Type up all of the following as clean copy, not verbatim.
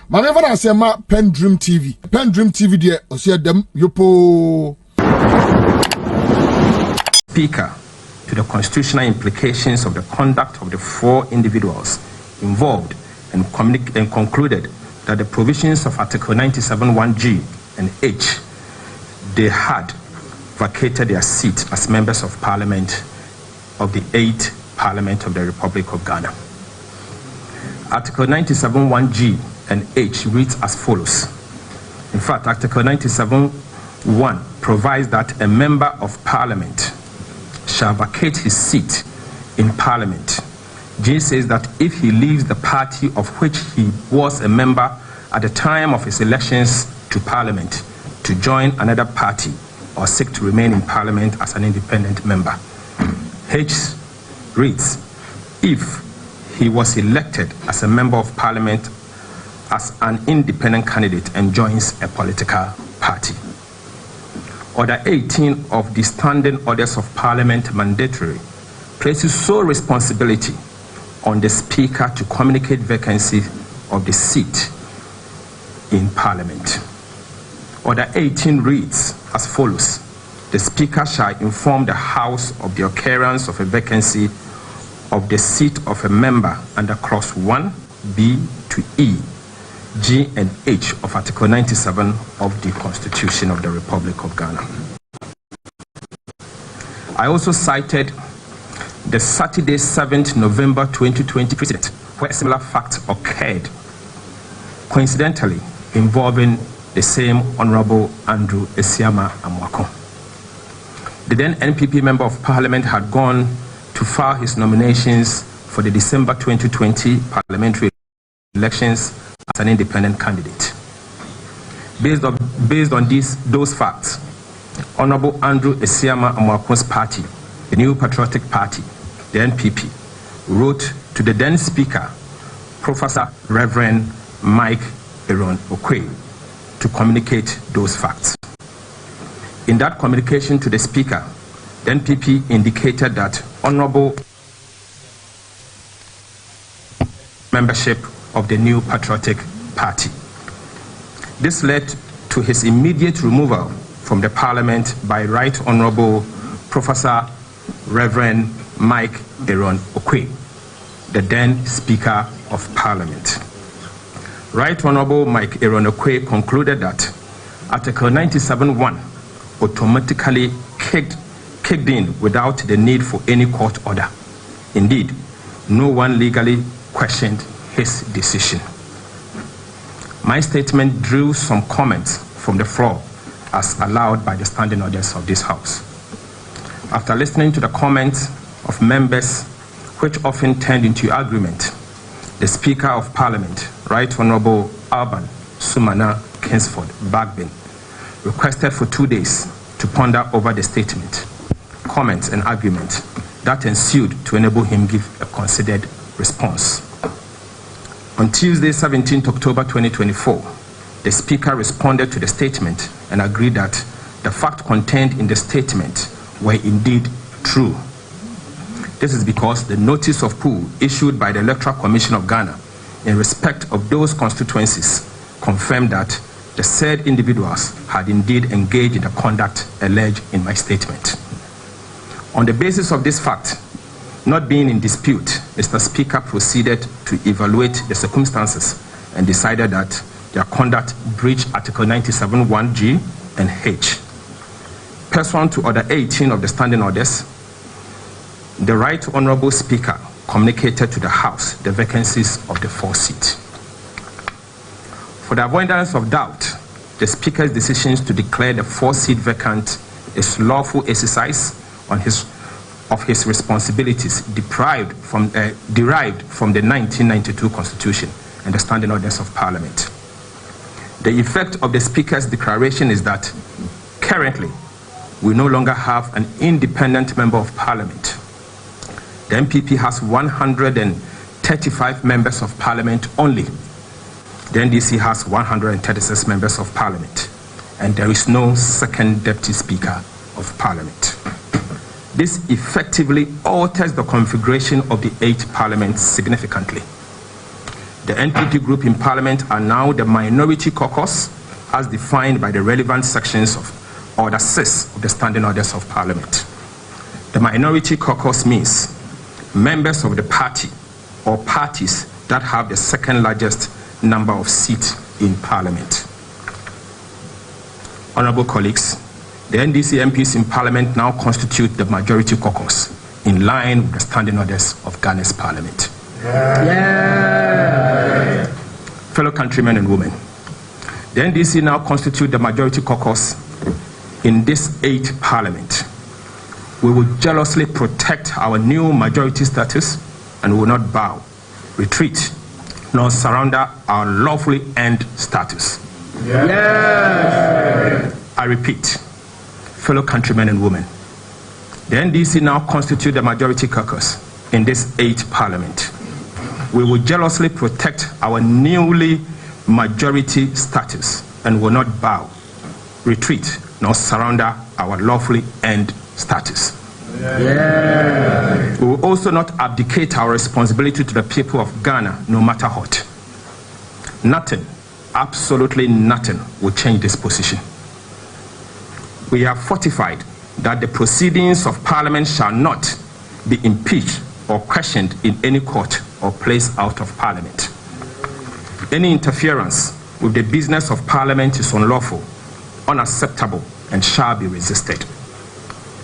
Maneva na sema PENDREAM TV. PENDREAM TV de osia dem yopo. Speaker to the constitutional implications of the conduct of the 4 individuals involved and concluded that the provisions of Article 97(1)(g) and (h) they had vacated their seat as members of Parliament of the 8th Parliament of the Republic of Ghana. Article 97(1)(g) and (h) reads as follows. In fact, Article 97(1) provides that a member of Parliament shall vacate his seat in Parliament. G says that if he leaves the party of which he was a member at the time of his elections to Parliament to join another party or seek to remain in Parliament as an independent member. H reads, if he was elected as a member of Parliament as an independent candidate and joins a political party. Order 18 of the Standing Orders of Parliament mandatory places sole responsibility on the Speaker to communicate vacancy of the seat in Parliament. Order 18 reads as follows. The Speaker shall inform the House of the occurrence of a vacancy of the seat of a member under Clause 1, B to E, G and H of Article 97 of the Constitution of the Republic of Ghana. I also cited the Saturday 7th November 2020 precedent where a similar fact occurred, coincidentally involving the same Honorable Andrew Esiama Amwako. The then NPP Member of Parliament had gone to file his nominations for the December 2020 parliamentary elections as an independent candidate. Based on those facts, Honorable Andrew Esiama Amwako's party, the New Patriotic Party, the NPP, wrote to the then Speaker, Professor Reverend Mike Aaron Okwe, to communicate those facts. In that communication to the Speaker, the NPP indicated that Honorable membership of the New Patriotic Party. This led to his immediate removal from the Parliament by Right Honorable Professor Reverend Mike Aaron Okwe, the then Speaker of Parliament. Right Honorable Mike Aaron Okwe concluded that Article 97(1) automatically kicked in without the need for any court order. Indeed, no one legally questioned his decision. My statement drew some comments from the floor as allowed by the standing orders of this House. After listening to the comments of members which often turned into argument, the Speaker of Parliament, Right Honorable Alban Sumana Kingsford Bagbin, requested for 2 days to ponder over the statement, comments and argument that ensued to enable him give a considered response. On Tuesday, 17th October 2024, the Speaker responded to the statement and agreed that the facts contained in the statement were indeed true. This is because the notice of pool issued by the Electoral Commission of Ghana in respect of those constituencies confirmed that the said individuals had indeed engaged in the conduct alleged in my statement. On the basis of this fact, not being in dispute, Mr. Speaker proceeded to evaluate the circumstances and decided that their conduct breached Article 97(1)(g) and (h). Pursuant to Order 18 of the Standing Orders, the Right Honorable Speaker communicated to the House the vacancies of the 4 seats. For the avoidance of doubt, the Speaker's decisions to declare the 4 seats vacant is lawful exercise of his responsibilities derived from the 1992 Constitution and the Standing Orders of Parliament. The effect of the Speaker's declaration is that currently we no longer have an independent Member of Parliament. The NPP has 135 members of Parliament only. The NDC has 136 members of Parliament, and there is no second Deputy Speaker of Parliament. This effectively alters the configuration of the 8th Parliament significantly. The NPP group in Parliament are now the minority caucus as defined by the relevant sections of Order 6 of the Standing Orders of Parliament. The minority caucus means members of the party or parties that have the second largest number of seats in Parliament. Honourable colleagues, the NDC MPs in Parliament now constitute the majority caucus in line with the Standing Orders of Ghana's Parliament. Yeah. Fellow countrymen and women, the NDC now constitute the majority caucus in this 8th Parliament. We will jealously protect our new majority status and will not bow, retreat, nor surrender our lawfully earned status. Yeah. I repeat, fellow countrymen and women, the NDC now constitute the majority caucus in this 8th Parliament. We will jealously protect our newly majority status and will not bow, retreat, nor surrender our lawfully earned status. Yeah. We will also not abdicate our responsibility to the people of Ghana, no matter what. Nothing, absolutely nothing, will change this position. We have fortified that the proceedings of Parliament shall not be impeached or questioned in any court or placed out of Parliament. Any interference with the business of Parliament is unlawful, unacceptable, and shall be resisted.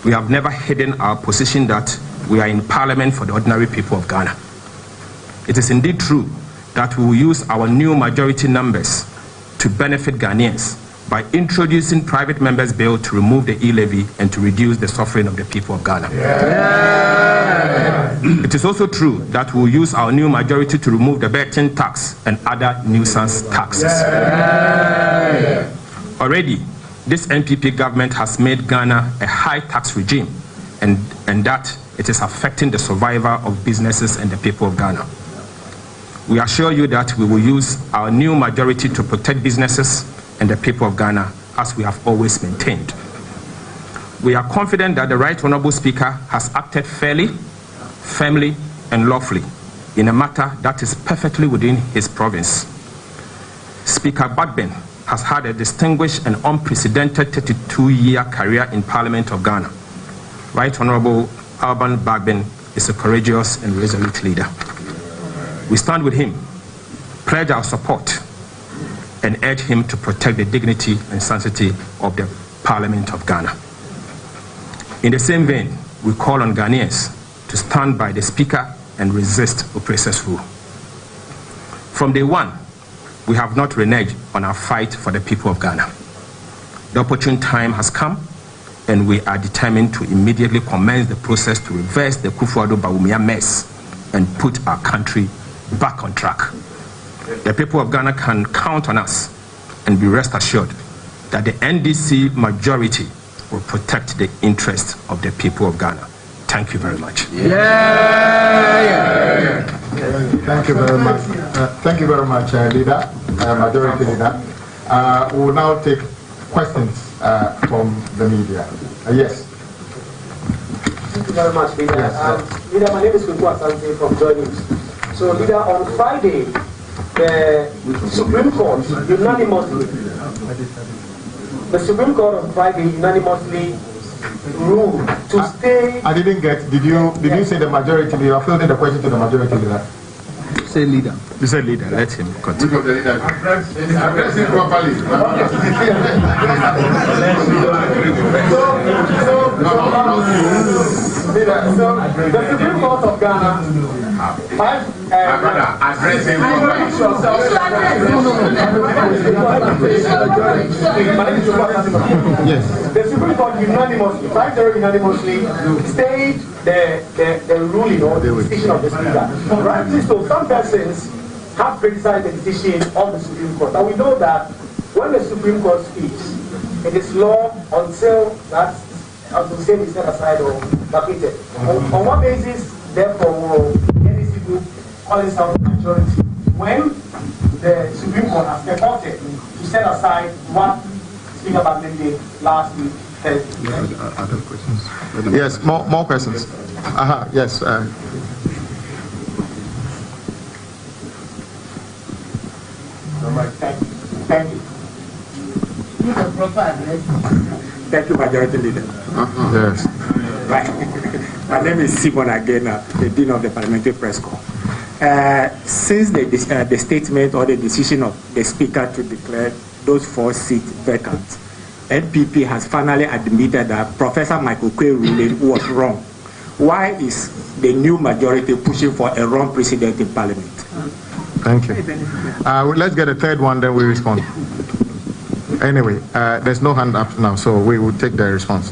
We have never hidden our position that we are in Parliament for the ordinary people of Ghana. It is indeed true that we will use our new majority numbers to benefit Ghanaians by introducing private members' bill to remove the e-levy and to reduce the suffering of the people of Ghana. Yeah. It is also true that we will use our new majority to remove the betting tax and other nuisance taxes. Yeah. Already, this NPP government has made Ghana a high tax regime and that it is affecting the survival of businesses and the people of Ghana. We assure you that we will use our new majority to protect businesses and the people of Ghana, as we have always maintained. We are confident that the Right Honourable Speaker has acted fairly, firmly, and lawfully in a matter that is perfectly within his province. Speaker Bagbin has had a distinguished and unprecedented 32-year career in Parliament of Ghana. Right Honourable Bagbin is a courageous and resolute leader. We stand with him, pledge our support, and urge him to protect the dignity and sanctity of the Parliament of Ghana. In the same vein, we call on Ghanaians to stand by the Speaker and resist oppressors' rule. From day one, we have not reneged on our fight for the people of Ghana. The opportune time has come, and we are determined to immediately commence the process to reverse the Akufo-Addo mess and put our country back on track. The people of Ghana can count on us and be rest assured that the NDC majority will protect the interests of the people of Ghana. Thank you very much. Yeah. Thank you very much. Thank you very much, Leader, Majority Leader. We will now take questions from the media. Yes. Thank you very much, Leader. Yes, Leader, my name is Akufo from Joy News. So, Leader, on Friday, the Supreme Court unanimously ruled to stay. I didn't get. Did you say the majority leader? I filled in the question to the majority leader. Say leader. You said leader. Let him continue. Address it properly. So the Supreme Court of Ghana, Yes. The Supreme Court unanimously, 5-0 unanimously, stayed the ruling or the decision of the Speaker. Rightly so, some persons have criticized the decision of the Supreme Court. And we know that when the Supreme Court speaks, it is law until that the same is set aside or vacated. On what basis, therefore, will NDC group call itself majority when the Supreme Court has purported to set aside what Speaker Bagbin did last week? Other questions? Yes, more questions. Yes. Thank you. Thank you, Majority Leader. Yes. Right. My name is Simon again, the Dean of the Parliamentary Press Corps. Since the statement or the decision of the Speaker to declare those 4 seats vacant, NPP has finally admitted that Professor Michael Quay's ruling was wrong. Why is the new majority pushing for a wrong precedent in Parliament? Thank you. Let's get a third one, then we respond. Anyway, there's no hand up now, so we will take the response.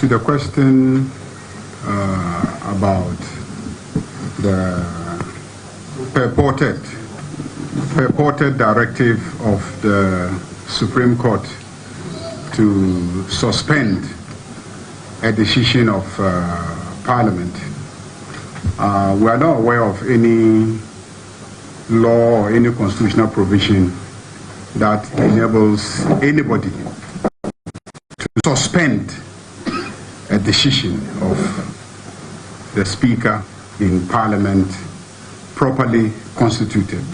To the question about the purported directive of the Supreme Court to suspend a decision of Parliament, we are not aware of any law or any constitutional provision that enables anybody to suspend a decision of the Speaker in Parliament properly constituted.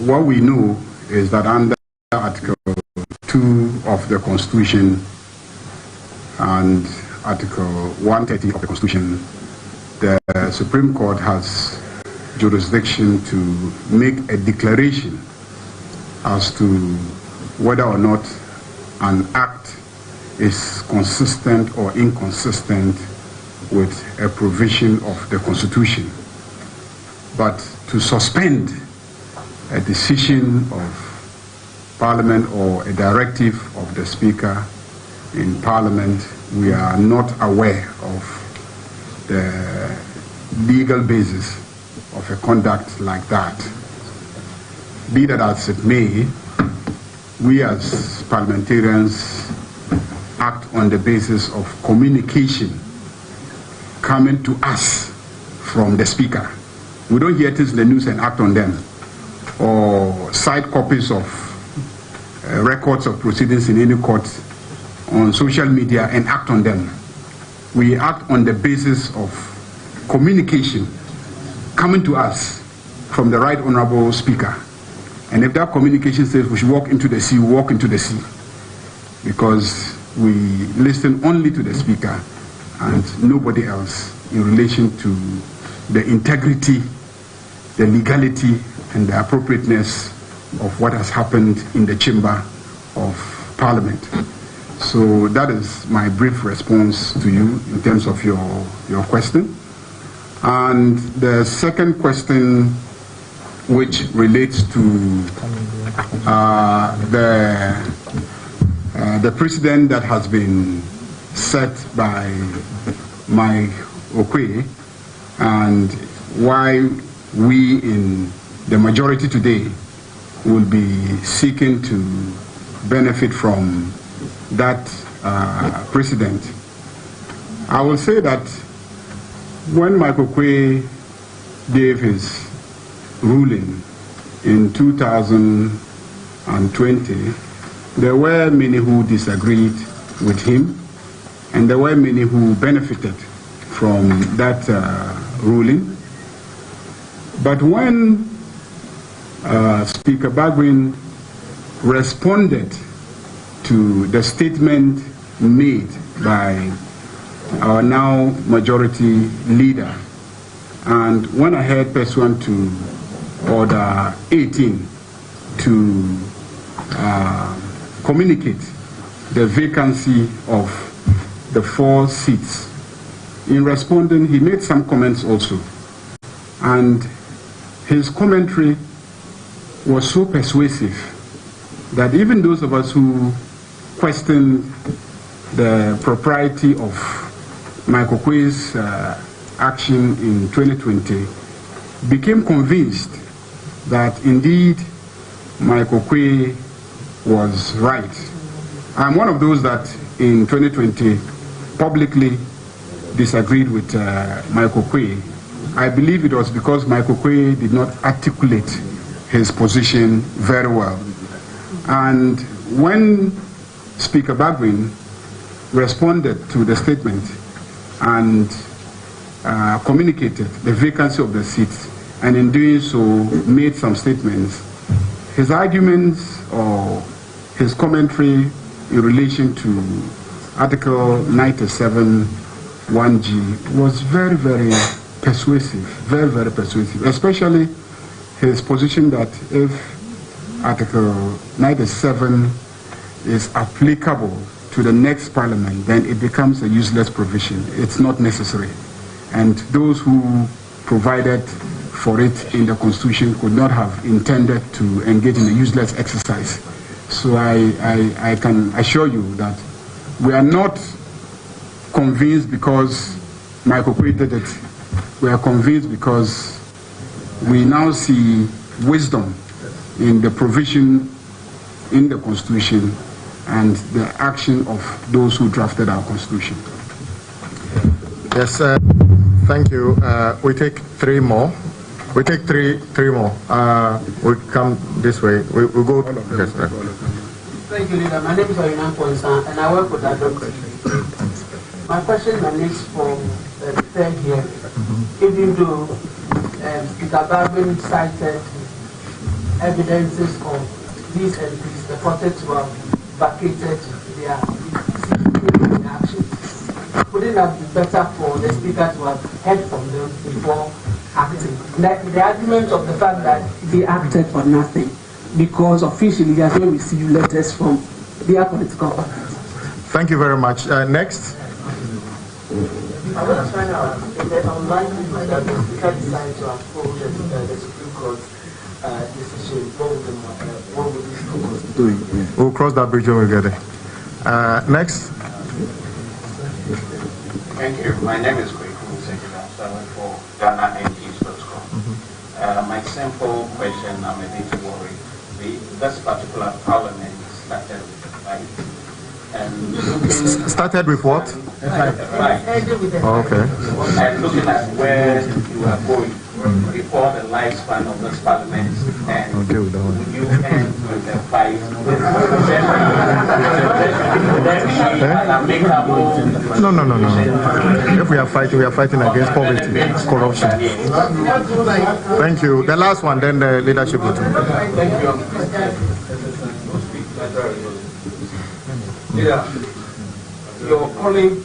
What we know is that under Article 2 of the Constitution and Article 130 of the Constitution, the Supreme Court has jurisdiction to make a declaration as to whether or not an act is consistent or inconsistent with a provision of the Constitution. But to suspend a decision of Parliament or a directive of the Speaker in Parliament, we are not aware of the legal basis of a conduct like that. Be that as it may, we as parliamentarians act on the basis of communication coming to us from the Speaker. We don't hear things in the news and act on them, or cite copies of records of proceedings in any court on social media and act on them. We act on the basis of communication coming to us from the Right Honorable Speaker. And if that communication says we should walk into the sea, we walk into the sea. Because we listen only to the Speaker and nobody else in relation to the integrity, the legality, and the appropriateness of what has happened in the chamber of Parliament. So that is my brief response to you in terms of your question. And the second question, which relates to the precedent that has been set by Mike Okwe, and why we in the majority today will be seeking to benefit from that precedent. I will say that when Mike Okwe gave his ruling in 2020, there were many who disagreed with him, and there were many who benefited from that ruling. But when Speaker Bagbin responded to the statement made by our now majority leader, and went ahead pursuant to Order 18 to communicate the vacancy of the 4 seats. In responding, he made some comments also, and his commentary was so persuasive that even those of us who questioned the propriety of Michael Okwe's action in 2020 became convinced that indeed Michael Okwe was right. I'm one of those that in 2020 publicly disagreed with Michael Okwe. I believe it was because Michael Okwe did not articulate his position very well. And when Speaker Bagbin responded to the statement and communicated the vacancy of the seats, and in doing so made some statements. His arguments or his commentary in relation to Article 97 1G was very, very persuasive, very, very persuasive, especially his position that if Article 97 is applicable to the next parliament, then it becomes a useless provision. It's not necessary. And those who provided for it in the Constitution could not have intended to engage in a useless exercise. So I can assure you that we are not convinced because Michael Kwe did it. We are convinced because we now see wisdom in the provision in the Constitution and the action of those who drafted our Constitution. Yes, thank you. We take three more. We take three more. We come this way. We go. Yes, thank you, leader. My name is Orinan Ponsa, and I work with Addo. My question emanates from the third hearing. Even though Speaker Bagbin cited evidences of these MPs purported to have vacated their actions, wouldn't it have been better for the Speaker to have heard from them before acting? The argument of the fact that they acted for nothing because officially they have not received letters from their political parties. Thank you very much. Next. I want to find out if there's unlikely that the Speaker decides to uphold the Supreme Court's decision. What would this do? We'll cross that bridge when we get there. Next. Thank you. My name is Akufo. I work for GhanaNDC.com. My simple question, I'm a bit worried. This particular parliament started right, and started with what? Right. Oh, okay. And looking at where you are going before the lifespan of this parliament, and okay, with that one. you end with the fight. No. If we are fighting against poverty, corruption. Thank you. The last one, then the leadership will talk. Thank you. Yeah. Your colleague,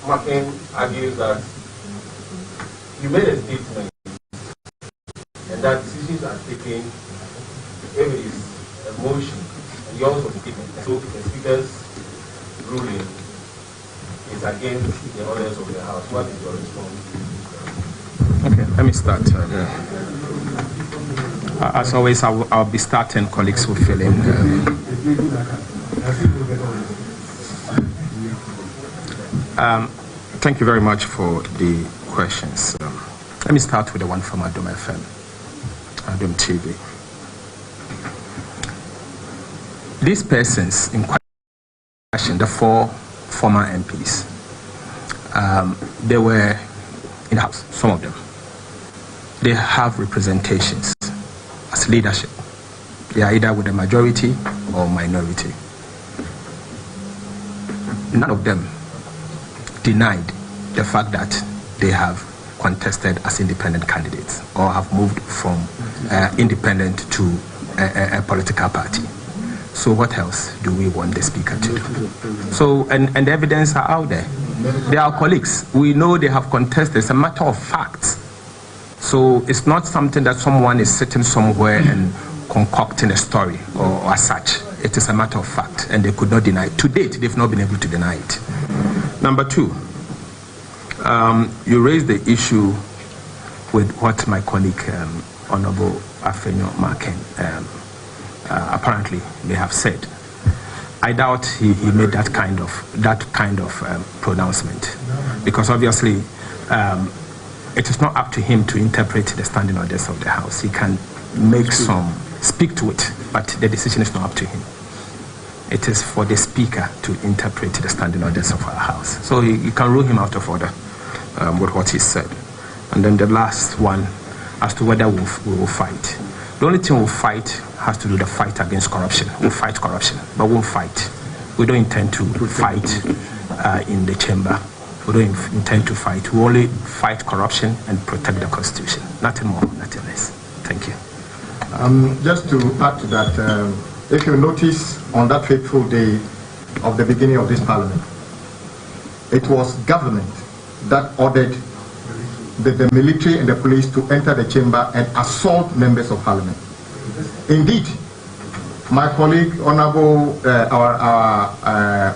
Makin, argues that you made a statement and that decisions are taken if it is a motion, and you also statement. So the Speaker's ruling is against the orders of the House. What is your response? Okay, let me start. As always, I'll be starting. Colleagues will fill in. Thank you very much for the questions. Let me start with the one from Addo FM, Addo TV. These persons in question, the four former MPs, they were in the House, some of them. They have representations as leadership. They are either with the majority or minority. None of them denied the fact that they have contested as independent candidates or have moved from independent to a political party. So what else do we want the Speaker to do? So, and the evidence are out there. They are colleagues. We know they have contested. It's a matter of fact. So it's not something that someone is sitting somewhere and concocting a story or as such. It is a matter of fact, and they could not deny it. To date, they've not been able to deny it. Number two, you raised the issue with what my colleague, Honorable Afenyo Maken, apparently may have said. I doubt he made that kind of pronouncement, because obviously it is not up to him to interpret the standing orders of the House. He can speak to it, but the decision is not up to him. It is for the Speaker to interpret the standing orders of our House. So you can rule him out of order with what he said. And then the last one, as to whether we will fight. The only thing we'll fight has to do with the fight against corruption. We'll fight corruption, but we'll fight. We don't intend to fight in the chamber. We don't intend to fight. We only fight corruption and protect the Constitution. Nothing more, nothing less. Thank you. Just to add to that, if you notice on that fateful day of the beginning of this parliament, it was government that ordered the military and the police to enter the chamber and assault members of parliament. Indeed, my colleague, honorable, our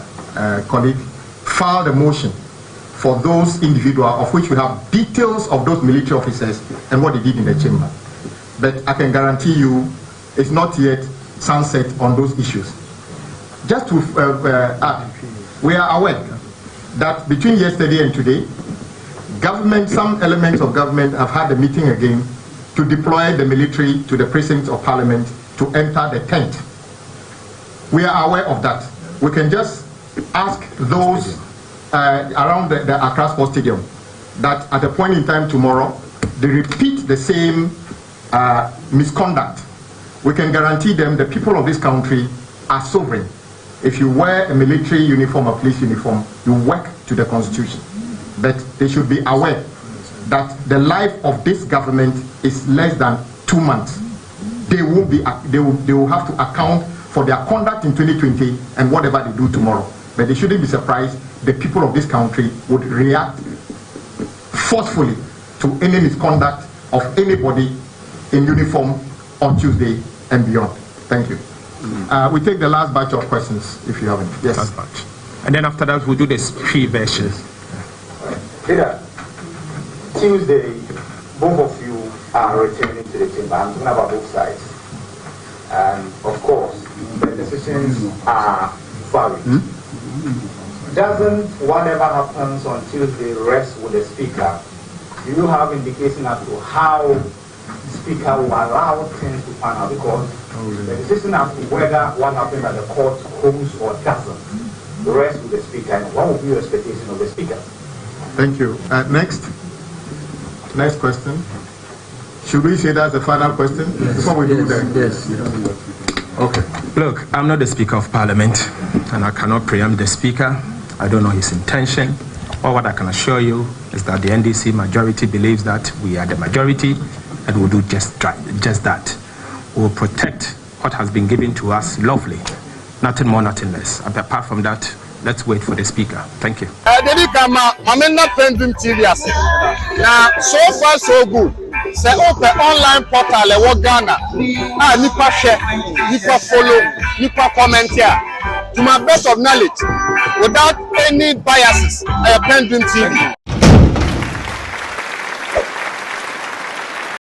colleague, filed a motion for those individuals, of which we have details of those military officers and what they did in the chamber. But I can guarantee you, it's not yet sunset on those issues. Just to add, we are aware that between yesterday and today, government, some elements of government have had a meeting again to deploy the military to the precincts of parliament to enter the tent. We are aware of that. We can just ask those around the Accra Sports Stadium that at a point in time tomorrow, they repeat the same misconduct. We can guarantee them the people of this country are sovereign. If you wear a military uniform or police uniform, you work to the Constitution. But they should be aware that the life of this government is less than 2 months. They will have to account for their conduct in 2020 and whatever they do tomorrow. But they shouldn't be surprised the people of this country would react forcefully to any misconduct of anybody in uniform on Tuesday and beyond. Thank you. We take the last batch of questions, if you have any. Yes. Last batch. And then after that, we'll do the three versions. Leader, Tuesday, both of you are returning to the chamber. I'm talking about both sides. And of course, the decisions are varied. Doesn't whatever happens on Tuesday rest with the Speaker? Do you have indication as to how the Speaker will allow things to pan out? Because the decision as to whether what happens at the court holds or doesn't rest with the Speaker. And what will be your expectation of the Speaker? Thank you. Next question. Should we say that's the final question before we do that? Yes. Okay. Look, I'm not the Speaker of Parliament, and I cannot preempt the Speaker. I don't know his intention. Or what I can assure you is that the NDC majority believes that we are the majority, and we'll do just that. We'll protect what has been given to us lawfully. Nothing more, nothing less. And apart from that, let's wait for the Speaker. Thank you. I'm not PENDREAM TV. Now, so far so good. Say open online portal e Ghana. Nipa share, nipa follow, nipa comment here. To my best of knowledge, without any biases, PENDREAM TV.